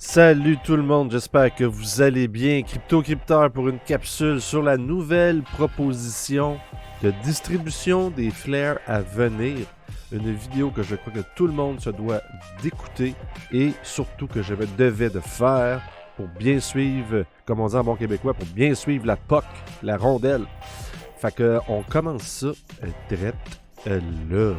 Salut tout le monde, j'espère que vous allez bien. Crypto-Crypteur pour une capsule sur la nouvelle proposition de distribution des flares à venir. Une vidéo que je crois que tout le monde se doit d'écouter et surtout que je me devais de faire pour bien suivre, comme on dit en bon québécois, pour bien suivre la POC, la rondelle. Fait que on commence ça direct là.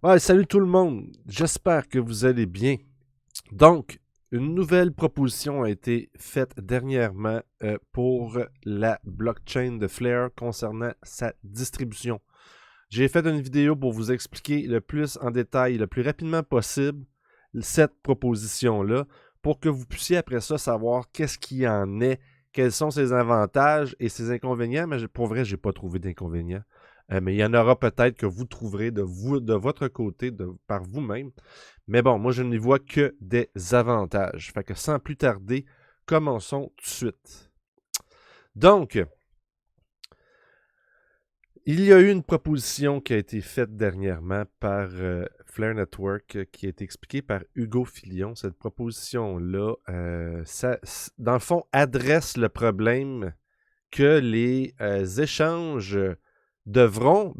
Ouais, salut tout le monde, j'espère que vous allez bien. Donc, une nouvelle proposition a été faite dernièrement pour la blockchain de Flare concernant sa distribution. J'ai fait une vidéo pour vous expliquer le plus en détail, le plus rapidement possible, cette proposition-là, pour que vous puissiez après ça savoir qu'est-ce qu'il y en est, quels sont ses avantages et ses inconvénients, mais pour vrai, je n'ai pas trouvé d'inconvénients. Mais il y en aura peut-être que vous trouverez de votre côté, par vous-même. Mais bon, moi, je n'y vois que des avantages. Fait que sans plus tarder, commençons tout de suite. Donc, il y a eu une proposition qui a été faite dernièrement par Flare Network qui a été expliquée par Hugo Filion. Cette proposition-là, dans le fond, adresse le problème que les échanges devront,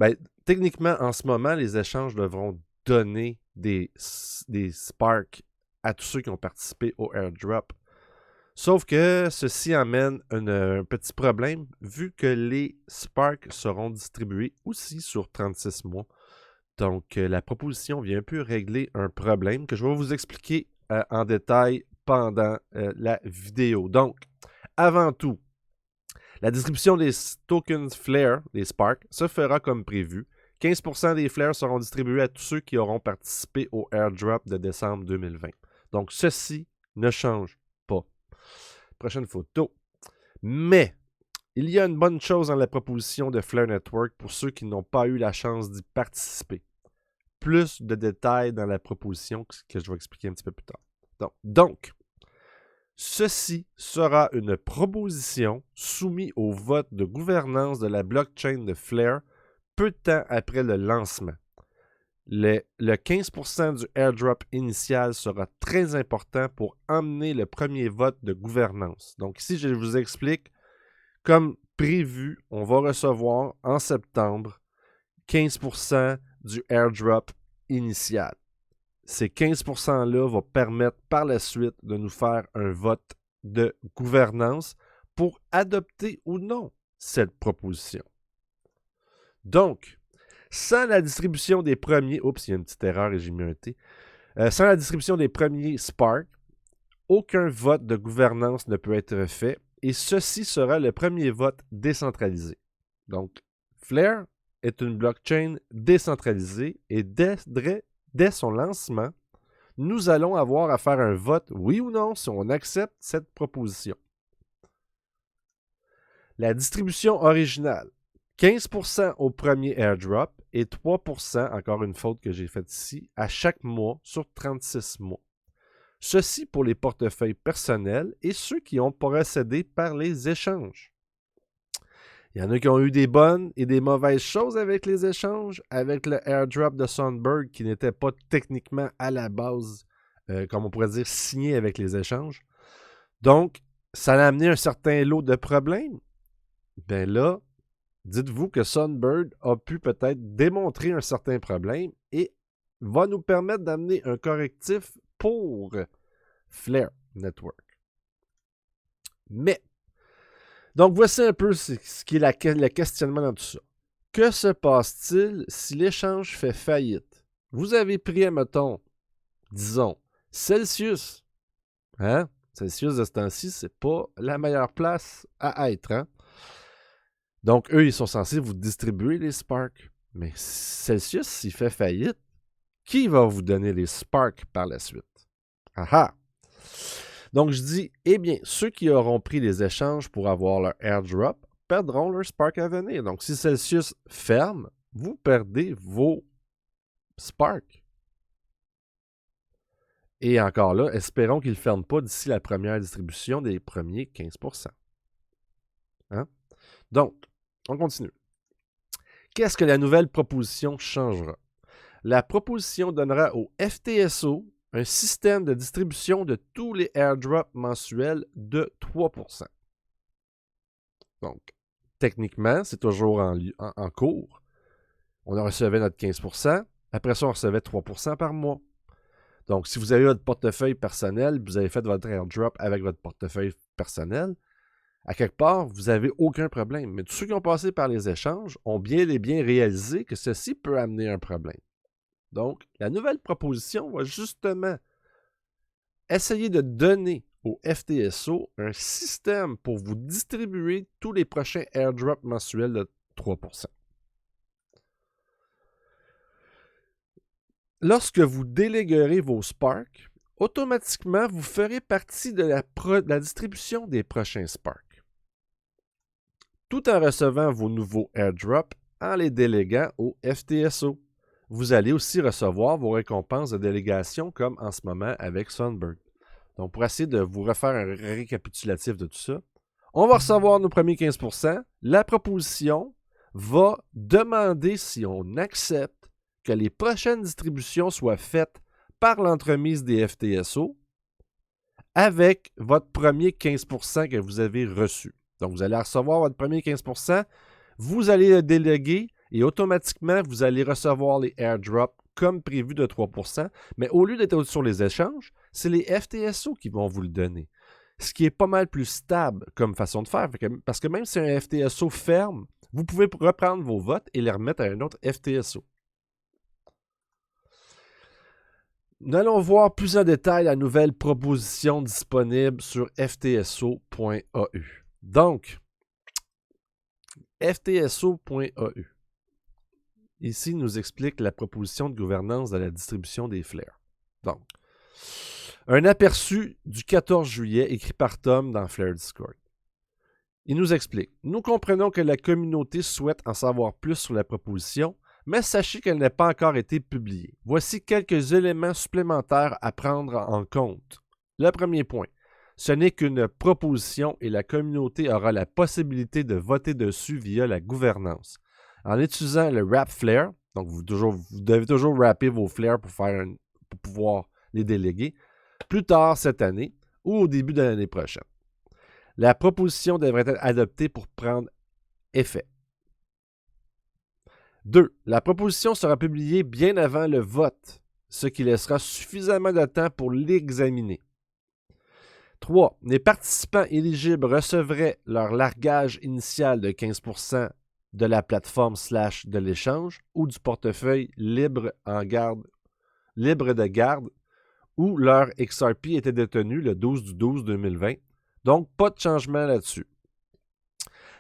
techniquement, en ce moment, les échanges devront donner des sparks à tous ceux qui ont participé au airdrop. Sauf que ceci amène un petit problème, vu que les sparks seront distribués aussi sur 36 mois. Donc, la proposition vient un peu régler un problème que je vais vous expliquer en détail pendant la vidéo. Donc, avant tout, la distribution des tokens Flare, les Spark, se fera comme prévu. 15% des Flares seront distribués à tous ceux qui auront participé au airdrop de décembre 2020. Donc, ceci ne change pas. Prochaine photo. Mais, il y a une bonne chose dans la proposition de Flare Network pour ceux qui n'ont pas eu la chance d'y participer. Plus de détails dans la proposition que je vais expliquer un petit peu plus tard. Donc, ceci sera une proposition soumise au vote de gouvernance de la blockchain de Flare peu de temps après le lancement. Le 15% du airdrop initial sera très important pour emmener le premier vote de gouvernance. Donc ici, je vous explique, comme prévu, on va recevoir en septembre 15% du airdrop initial. Ces 15%-là vont permettre par la suite de nous faire un vote de gouvernance pour adopter ou non cette proposition. Donc, sans la distribution des premiers... Oups, il y a une petite erreur et j'ai mis un T. Sans la distribution des premiers Spark, aucun vote de gouvernance ne peut être fait et ceci sera le premier vote décentralisé. Donc, Flare est une blockchain décentralisée et dès son lancement, nous allons avoir à faire un vote, oui ou non, si on accepte cette proposition. La distribution originale, 15% au premier airdrop et 3%, encore une faute que j'ai faite ici, à chaque mois sur 36 mois. Ceci pour les portefeuilles personnels et ceux qui ont procédé par les échanges. Il y en a qui ont eu des bonnes et des mauvaises choses avec les échanges, avec le airdrop de Sunbird qui n'était pas techniquement à la base, comme on pourrait dire, signé avec les échanges. Donc, ça a amené un certain lot de problèmes. Ben là, dites-vous que Sunbird a pu peut-être démontrer un certain problème et va nous permettre d'amener un correctif pour Flare Network. Mais, donc voici un peu ce qui est le questionnement dans tout ça. Que se passe-t-il si l'échange fait faillite? Vous avez pris, mettons, disons, Celsius. Hein? Celsius de ce temps-ci, c'est pas la meilleure place à être. Hein? Donc, eux, ils sont censés vous distribuer les Sparks. Mais Celsius, s'il fait faillite, qui va vous donner les Sparks par la suite? Ah! Donc, je dis, eh bien, ceux qui auront pris les échanges pour avoir leur airdrop perdront leur Spark à venir. Donc, si Celsius ferme, vous perdez vos Sparks. Et encore là, espérons qu'il ne ferme pas d'ici la première distribution des premiers 15%. Hein? Donc, on continue. Qu'est-ce que la nouvelle proposition changera? La proposition donnera au FTSO un système de distribution de tous les airdrops mensuels de 3%. Donc, techniquement, c'est toujours en cours. On recevait notre 15%. Après ça, on recevait 3% par mois. Donc, si vous avez votre portefeuille personnel, vous avez fait votre airdrop avec votre portefeuille personnel, à quelque part, vous n'avez aucun problème. Mais tous ceux qui ont passé par les échanges ont bien et bien réalisé que ceci peut amener un problème. Donc, la nouvelle proposition va justement essayer de donner au FTSO un système pour vous distribuer tous les prochains airdrops mensuels de 3%. Lorsque vous déléguerez vos Spark, automatiquement, vous ferez partie de la distribution des prochains Spark, tout en recevant vos nouveaux airdrops en les déléguant au FTSO. Vous allez aussi recevoir vos récompenses de délégation comme en ce moment avec Sunbird. Donc, pour essayer de vous refaire un récapitulatif de tout ça, on va recevoir nos premiers 15%. La proposition va demander si on accepte que les prochaines distributions soient faites par l'entremise des FTSO avec votre premier 15% que vous avez reçu. Donc, vous allez recevoir votre premier 15%, vous allez le déléguer et automatiquement, vous allez recevoir les airdrops comme prévu de 3%, mais au lieu d'être sur les échanges, c'est les FTSO qui vont vous le donner. Ce qui est pas mal plus stable comme façon de faire, parce que même si un FTSO ferme, vous pouvez reprendre vos votes et les remettre à un autre FTSO. Nous allons voir plus en détail la nouvelle proposition disponible sur ftso.au. Donc, ftso.au. Ici, il nous explique la proposition de gouvernance de la distribution des flares. Donc, un aperçu du 14 juillet écrit par Tom dans Flare Discord. Il nous explique. Nous comprenons que la communauté souhaite en savoir plus sur la proposition, mais sachez qu'elle n'a pas encore été publiée. Voici quelques éléments supplémentaires à prendre en compte. Le premier point, ce n'est qu'une proposition et la communauté aura la possibilité de voter dessus via la gouvernance. En utilisant le Wrap Flare, donc vous devez toujours wrapper vos flares pour pouvoir les déléguer, plus tard cette année ou au début de l'année prochaine. La proposition devrait être adoptée pour prendre effet. 2. La proposition sera publiée bien avant le vote, ce qui laissera suffisamment de temps pour l'examiner. 3. Les participants éligibles recevraient leur largage initial de 15% de la plateforme / de l'échange ou du portefeuille libre de garde où leur XRP était détenu le 12/12/2020. Donc, pas de changement là-dessus.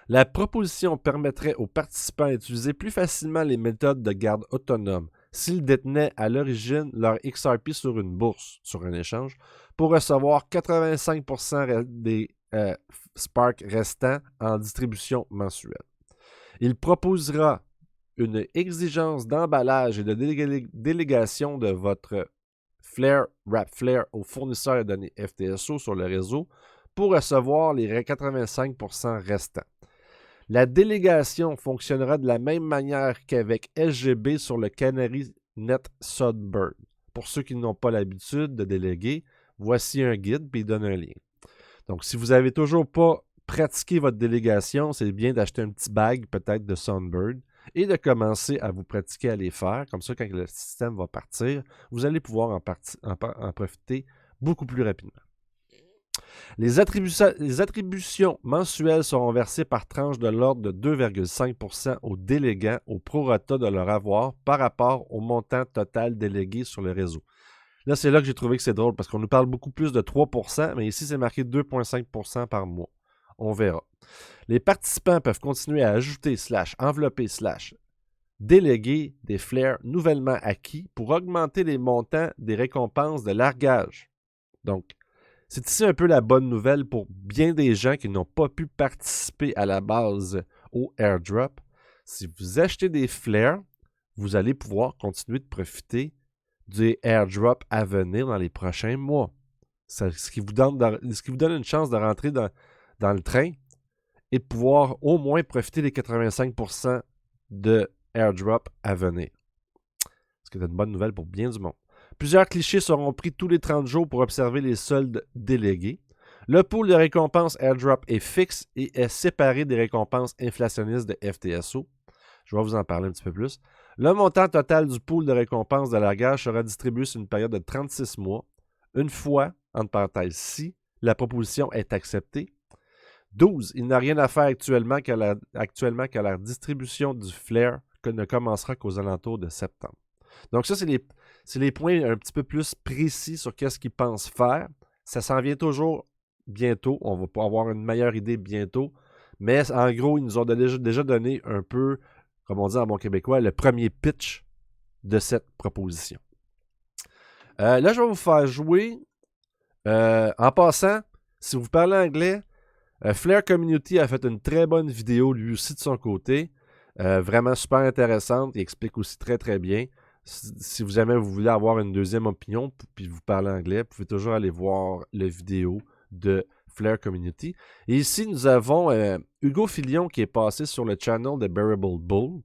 La proposition permettrait aux participants d'utiliser plus facilement les méthodes de garde autonomes s'ils détenaient à l'origine leur XRP sur une bourse, sur un échange, pour recevoir 85% des Spark restants en distribution mensuelle. Il proposera une exigence d'emballage et de délégation de votre Wrap Flare aux fournisseurs de données FTSO sur le réseau pour recevoir les 85% restants. La délégation fonctionnera de la même manière qu'avec SGB sur le Canary Net Sunbird. Pour ceux qui n'ont pas l'habitude de déléguer, voici un guide, puis il donne un lien. Donc, si vous n'avez toujours pas pratiqué votre délégation, c'est bien d'acheter un petit bag peut-être de Sunbird et de commencer à vous pratiquer à les faire. Comme ça, quand le système va partir, vous allez pouvoir en profiter beaucoup plus rapidement. Les attributions mensuelles seront versées par tranche de l'ordre de 2,5% aux délégants au prorata de leur avoir par rapport au montant total délégué sur le réseau. Là, c'est là que j'ai trouvé que c'est drôle parce qu'on nous parle beaucoup plus de 3%, mais ici, c'est marqué 2,5% par mois. On verra. Les participants peuvent continuer à ajouter / envelopper / déléguer des flares nouvellement acquis pour augmenter les montants des récompenses de largage. Donc, c'est ici un peu la bonne nouvelle pour bien des gens qui n'ont pas pu participer à la base au airdrop. Si vous achetez des flares, vous allez pouvoir continuer de profiter des airdrops à venir dans les prochains mois. Ce qui vous donne une chance de rentrer dans le train et de pouvoir au moins profiter des 85% de airdrop à venir. qui est une bonne nouvelle pour bien du monde. Plusieurs clichés seront pris tous les 30 jours pour observer les soldes délégués. Le pool de récompenses airdrop est fixe et est séparé des récompenses inflationnistes de FTSO. Je vais vous en parler un petit peu plus. Le montant total du pool de récompenses de largage sera distribué sur une période de 36 mois. Une fois, entre parenthèses, si la proposition est acceptée. 12. Il n'a rien à faire actuellement qu'à la distribution du Flare ne commencera qu'aux alentours de septembre. Donc ça, c'est les points un petit peu plus précis sur qu'est-ce qu'ils pensent faire. Ça s'en vient toujours bientôt. On va avoir une meilleure idée bientôt. Mais en gros, ils nous ont déjà donné un peu, comme on dit en bon québécois, le premier pitch de cette proposition. Là, je vais vous faire jouer. En passant, si vous parlez anglais, Flare Community a fait une très bonne vidéo lui aussi de son côté. Vraiment super intéressante. Il explique aussi très très bien. Si vous jamais vous voulez avoir une deuxième opinion puis vous parlez anglais, vous pouvez toujours aller voir la vidéo de Flare Community. Et ici, nous avons Hugo Filion qui est passé sur le channel de Bearable Bull.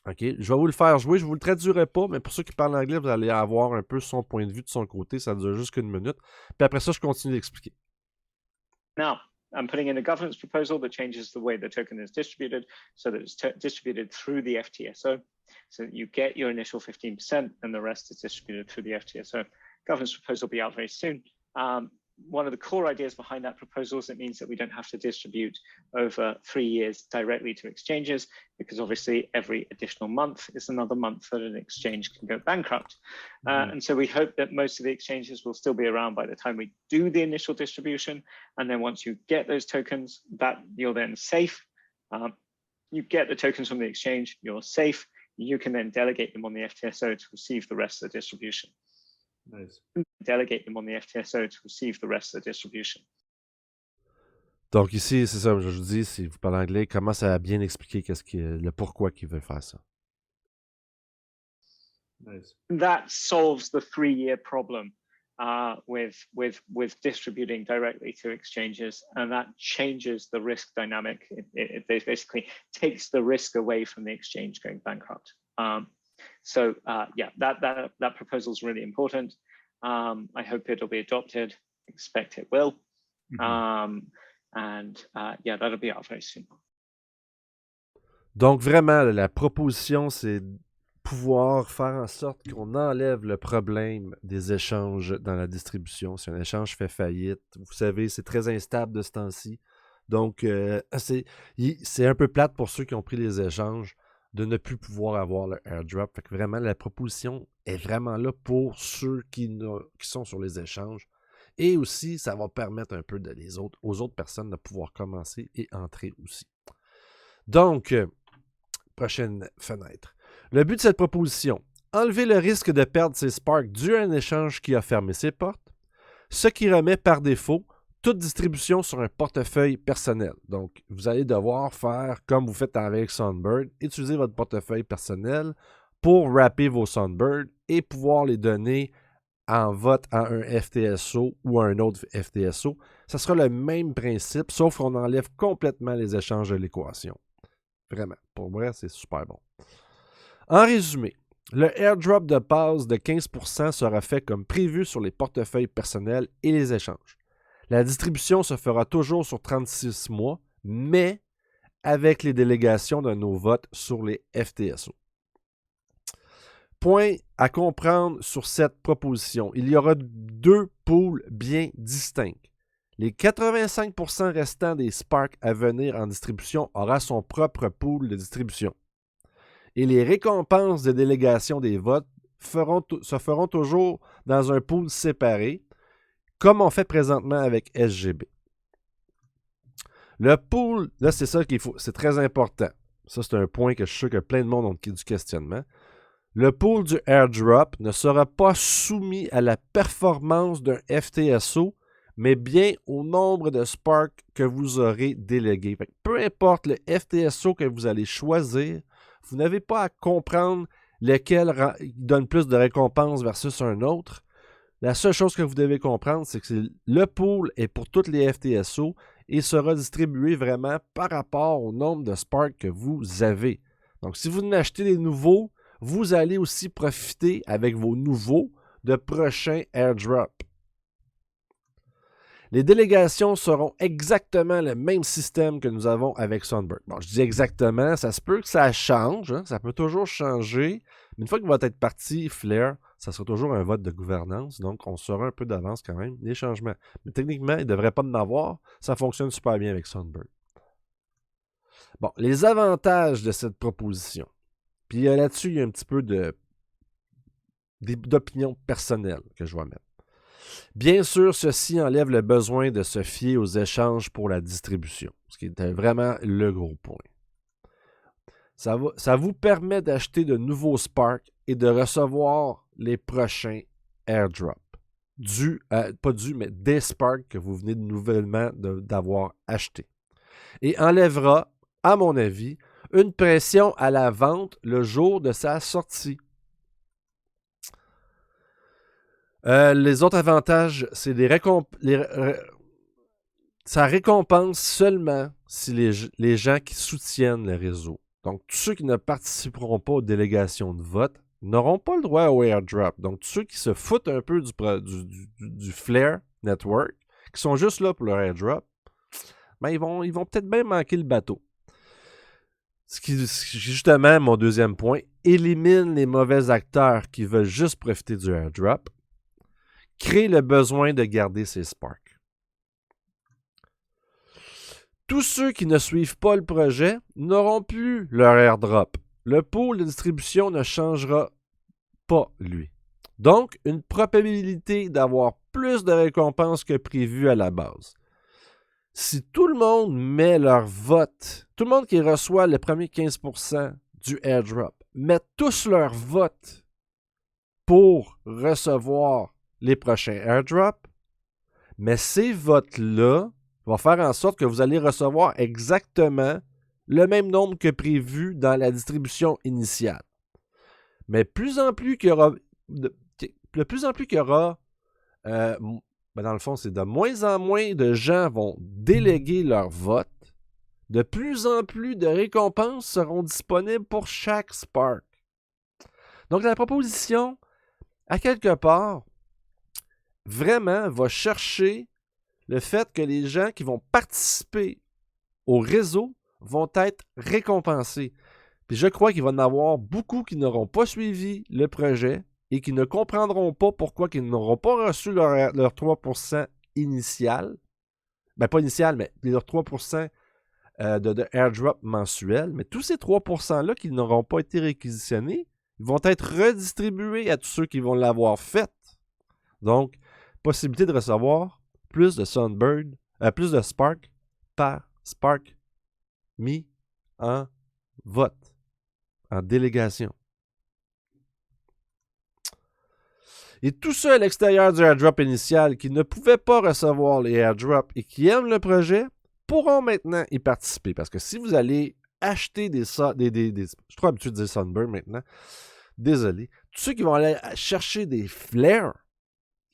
Okay. Je vais vous le faire jouer. Je ne vous le traduirai pas, mais pour ceux qui parlent anglais, vous allez avoir un peu son point de vue de son côté. Ça dure juste une minute. Puis après ça, je continue d'expliquer. Now, I'm putting in a governance proposal that changes the way the token is distributed so that it's distributed through the FTSO. So that you get your initial 15% and the rest is distributed through the FTSO. Governance proposal will be out very soon. One of the core ideas behind that proposal is it means that we don't have to distribute over 3 years directly to exchanges, because obviously every additional month is another month that an exchange can go bankrupt. And so we hope that most of the exchanges will still be around by the time we do the initial distribution. And then once you get those tokens, that you're then safe. You get the tokens from the exchange, you're safe. You can then delegate them on the FTSO to receive the rest of the distribution. Nice. Delegate them on the FTSO to receive the rest of the distribution. Donc ici, c'est ça, je vous dis, si vous parlez anglais, comment ça a bien expliqué le pourquoi qu'il veut faire ça. Nice. That solves the 3-year problem with distributing directly to exchanges, and that changes the risk dynamic. It basically takes the risk away from the exchange going bankrupt. So that proposal is really important. I hope it'll be adopted. Expect it will. That'll be out very soon. Donc vraiment, la proposition, c'est pouvoir faire en sorte qu'on enlève le problème des échanges dans la distribution. Si un échange fait faillite, vous savez, c'est très instable de ce temps-ci. Donc, c'est un peu plate pour ceux qui ont pris les échanges de ne plus pouvoir avoir le airdrop. Fait que vraiment, la proposition est vraiment là pour ceux qui sont sur les échanges. Et aussi, ça va permettre un peu aux autres personnes de pouvoir commencer et entrer aussi. Donc, prochaine fenêtre. Le but de cette proposition, enlever le risque de perdre ses Sparks dû à un échange qui a fermé ses portes, ce qui remet par défaut toute distribution sur un portefeuille personnel. Donc, vous allez devoir faire comme vous faites avec Sunbird, utiliser votre portefeuille personnel pour wrapper vos Sunbird et pouvoir les donner en vote à un FTSO ou à un autre FTSO. Ça sera le même principe, sauf qu'on enlève complètement les échanges de l'équation. Vraiment, pour moi, c'est super bon. En résumé, le airdrop de base de 15% sera fait comme prévu sur les portefeuilles personnels et les échanges. La distribution se fera toujours sur 36 mois, mais avec les délégations de nos votes sur les FTSO. Point à comprendre sur cette proposition. Il y aura 2 pools bien distincts. Les 85% restants des Sparks à venir en distribution aura son propre pool de distribution. Et les récompenses de délégation des votes se feront toujours dans un pool séparé, comme on fait présentement avec SGB. Le pool, là c'est ça qu'il faut, c'est très important. Ça c'est un point que je suis sûr que plein de monde ont du questionnement. Le pool du airdrop ne sera pas soumis à la performance d'un FTSO, mais bien au nombre de Sparks que vous aurez délégués. Peu importe le FTSO que vous allez choisir, vous n'avez pas à comprendre lequel donne plus de récompenses versus un autre. La seule chose que vous devez comprendre, c'est que le pool est pour toutes les FTSO et sera distribué vraiment par rapport au nombre de Sparks que vous avez. Donc, si vous en achetez des nouveaux, vous allez aussi profiter avec vos nouveaux de prochains airdrops. Les délégations seront exactement le même système que nous avons avec Sunbird. Bon, je dis exactement, ça se peut que ça change, hein, ça peut toujours changer, mais une fois qu'il va être parti, Flare, ça sera toujours un vote de gouvernance, donc on saura un peu d'avance quand même les changements. Mais techniquement, il ne devrait pas en avoir, ça fonctionne super bien avec Sunbird. Bon, les avantages de cette proposition. Puis là-dessus, il y a un petit peu d'opinion personnelle que je vais mettre. Bien sûr, ceci enlève le besoin de se fier aux échanges pour la distribution, ce qui était vraiment le gros point. Ça vous permet d'acheter de nouveaux Spark et de recevoir les prochains airdrops. Mais des Spark que vous venez nouvellement d'avoir achetés. Et enlèvera, à mon avis, une pression à la vente le jour de sa sortie. Les autres avantages, c'est ça récompense seulement si les gens qui soutiennent le réseau. Donc, tous ceux qui ne participeront pas aux délégations de vote n'auront pas le droit au airdrop. Donc, tous ceux qui se foutent un peu du Flare Network, qui sont juste là pour leur airdrop, ben ils vont peut-être bien manquer le bateau. Ce qui, justement, mon deuxième point, élimine les mauvais acteurs qui veulent juste profiter du airdrop, crée le besoin de garder ses Sparks. Tous ceux qui ne suivent pas le projet n'auront plus leur airdrop. Le pool de distribution ne changera pas, lui. Donc, une probabilité d'avoir plus de récompenses que prévu à la base. Si tout le monde met leur vote, tout le monde qui reçoit le premier 15% du airdrop, met tous leur vote pour recevoir les prochains airdrops, mais ces votes-là vont faire en sorte que vous allez recevoir exactement le même nombre que prévu dans la distribution initiale. Mais de plus en plus qu'il y aura, dans le fond, c'est de moins en moins de gens vont déléguer leur vote. De plus en plus de récompenses seront disponibles pour chaque Spark. Donc, la proposition, à quelque part, vraiment va chercher le fait que les gens qui vont participer au réseau vont être récompensés. Puis je crois qu'il va y en avoir beaucoup qui n'auront pas suivi le projet et qui ne comprendront pas pourquoi ils n'auront pas reçu leur 3% initial. Ben, pas initial, mais leur 3% de airdrop mensuel. Mais tous ces 3%-là qui n'auront pas été réquisitionnés, ils vont être redistribués à tous ceux qui vont l'avoir fait. Donc, possibilité de recevoir plus de Sunbird, plus de Spark par Spark mis en vote, en délégation. Et tous ceux à l'extérieur du airdrop initial qui ne pouvaient pas recevoir les airdrops et qui aiment le projet pourront maintenant y participer. Parce que si vous allez acheter je suis trop habitué de dire Sunbird maintenant. Désolé. Tous ceux qui vont aller chercher des flares,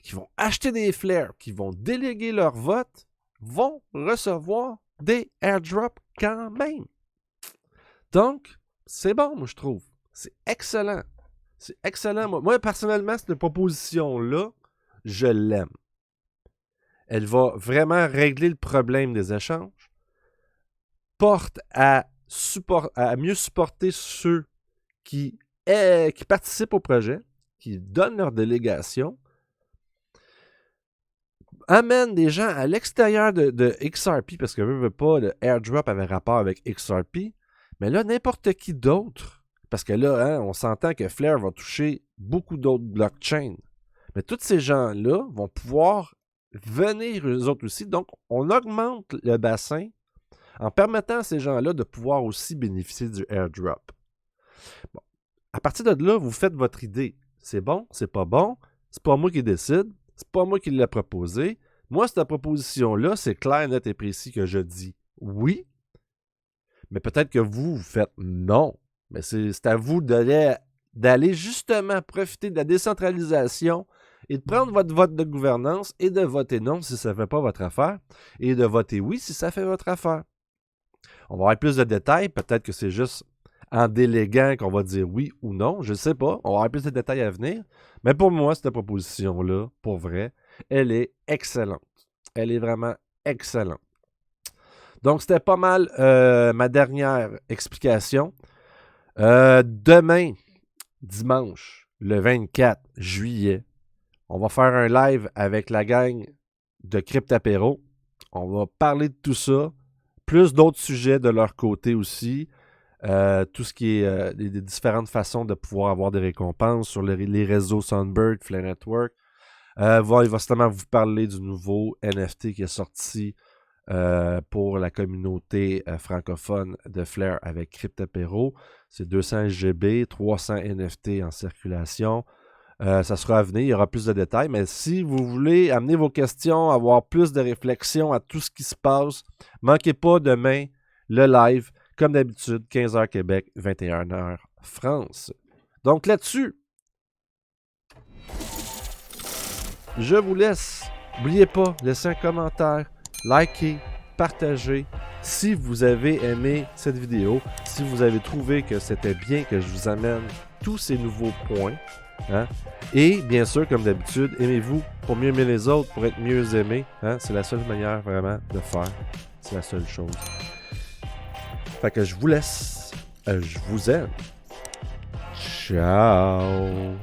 qui vont acheter des flares, qui vont déléguer leur vote, vont recevoir des airdrops quand même. Donc, c'est bon, moi, je trouve. C'est excellent. C'est excellent. Moi, personnellement, cette proposition-là, je l'aime. Elle va vraiment régler le problème des échanges, porte à mieux supporter ceux qui participent au projet, qui donnent leur délégation, amène des gens à l'extérieur de XRP, parce que veut pas, le airdrop avait rapport avec XRP, mais là, n'importe qui d'autre, parce que là, on s'entend que Flare va toucher beaucoup d'autres blockchains, mais tous ces gens-là vont pouvoir venir eux autres aussi, donc on augmente le bassin en permettant à ces gens-là de pouvoir aussi bénéficier du airdrop. Bon. À partir de là, vous faites votre idée. C'est bon, c'est pas bon, c'est pas moi qui décide, c'est pas moi qui l'ai proposé. Moi, cette proposition-là, c'est clair, net et précis que je dis oui, mais peut-être que vous faites non. Mais c'est à vous d'aller justement profiter de la décentralisation et de prendre votre vote de gouvernance et de voter non si ça ne fait pas votre affaire et de voter oui si ça fait votre affaire. On va avoir plus de détails, peut-être que c'est juste en déléguant qu'on va dire oui ou non. Je ne sais pas. On va avoir plus de détails à venir. Mais pour moi, cette proposition-là, pour vrai, elle est excellente. Elle est vraiment excellente. Donc, c'était pas mal ma dernière explication. Demain, dimanche, le 24 juillet, on va faire un live avec la gang de Cryptapéro. On va parler de tout ça, plus d'autres sujets de leur côté aussi. Tout ce qui est des différentes façons de pouvoir avoir des récompenses sur les réseaux Sunbird, Flare Network. Il va justement vous parler du nouveau NFT qui est sorti pour la communauté francophone de Flare avec Cryptapéro. C'est 200 SGB, 300 NFT en circulation. Ça sera à venir, il y aura plus de détails. Mais si vous voulez amener vos questions, avoir plus de réflexion à tout ce qui se passe, manquez pas demain le live, comme d'habitude, 15h Québec, 21h France. Donc là-dessus, je vous laisse. N'oubliez pas, laissez un commentaire, likez, partagez. Si vous avez aimé cette vidéo, si vous avez trouvé que c'était bien que je vous amène tous ces nouveaux points, hein? Et bien sûr, comme d'habitude, aimez-vous pour mieux aimer les autres, pour être mieux aimé. Hein? C'est la seule manière vraiment de faire. C'est la seule chose. Fait que je vous laisse. Je vous aime. Ciao.